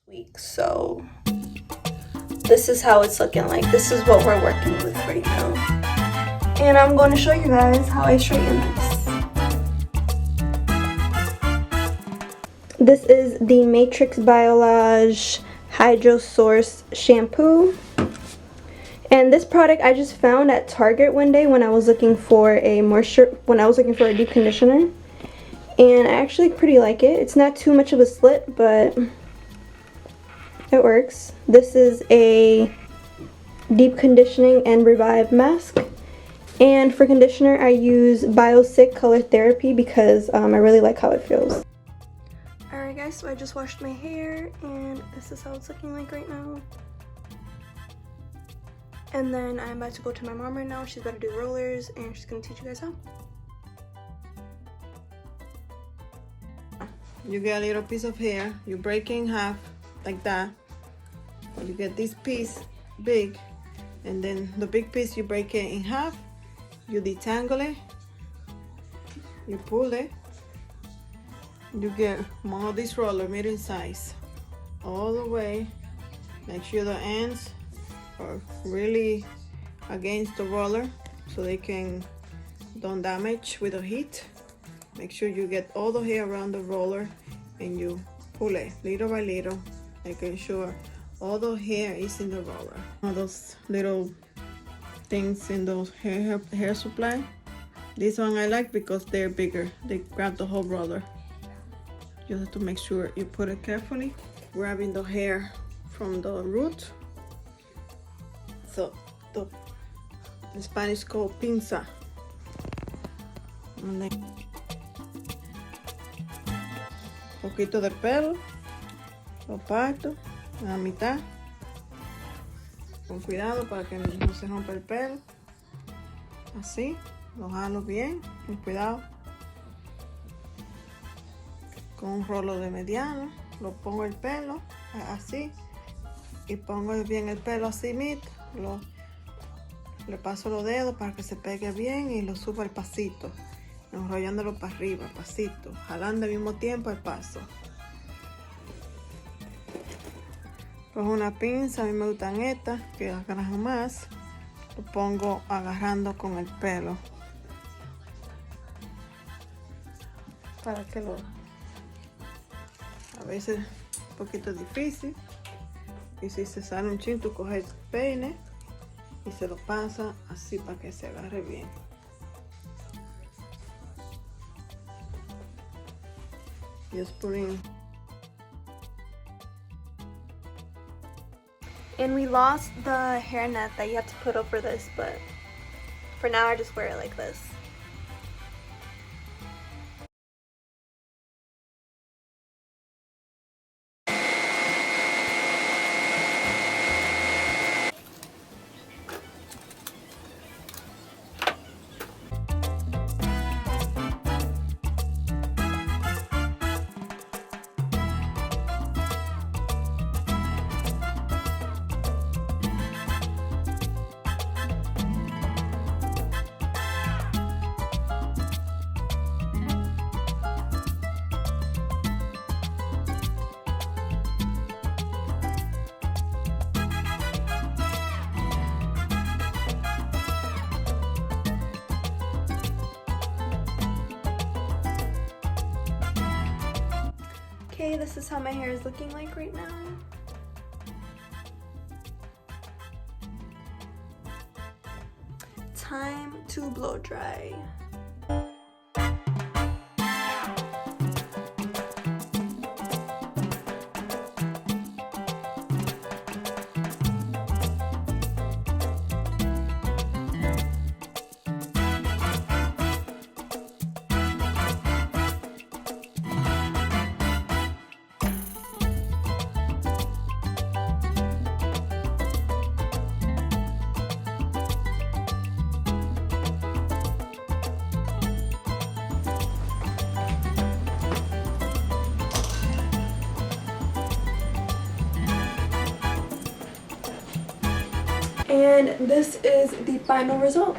week, so this is how it's looking like. This is what we're working with right now, and I'm going to show you guys how I straighten this. This is the Matrix Biolage Hydro Source shampoo, and this product I just found at Target one day when I was looking for a deep conditioner, and I actually pretty like it. It's not too much of a slit, but it works. This is a deep conditioning and revive mask, and for conditioner I use Biosick Color Therapy because I really like how it feels. Alright guys, so I just washed my hair and this is how it's looking like right now. And then I'm about to go to my mom right now. She's about to do rollers and she's going to teach you guys how. You get a little piece of hair, you break it in half like that. You get this piece big, and then the big piece you break it in half, you detangle it, you pull it, you get one of these rollers medium size all the way. Make sure the ends are really against the roller so they don't damage with the heat. Make sure you get all the hair around the roller and you pull it little by little, making sure all the hair is in the roller. All those little things in those hair supply. This one I like because they're bigger. They grab the whole roller. You have to make sure you put it carefully, grabbing the hair from the root. So in Spanish called pinza. And then poquito de pelo, lo parto a la mitad, con cuidado para que no se rompa el pelo. Así, lo jalo bien, con cuidado. Con un rolo de mediano, lo pongo el pelo así y pongo bien el pelo así mismo. Le paso los dedos para que se pegue bien y lo subo al pasito, enrollándolo para arriba, pasito, jalando al mismo tiempo el paso. Cojo una pinza, a mí me gustan estas, que agarran más. Lo pongo agarrando con el pelo. Para que a veces un poquito difícil. Y si se sale un chin, tú coges el peine y se lo pasa así para que se agarre bien. Just put in. And we lost the hairnet that you have to put over this, but for now I just wear it like this. Okay, this is how my hair is looking like right now. Time to blow dry. And this is the final result.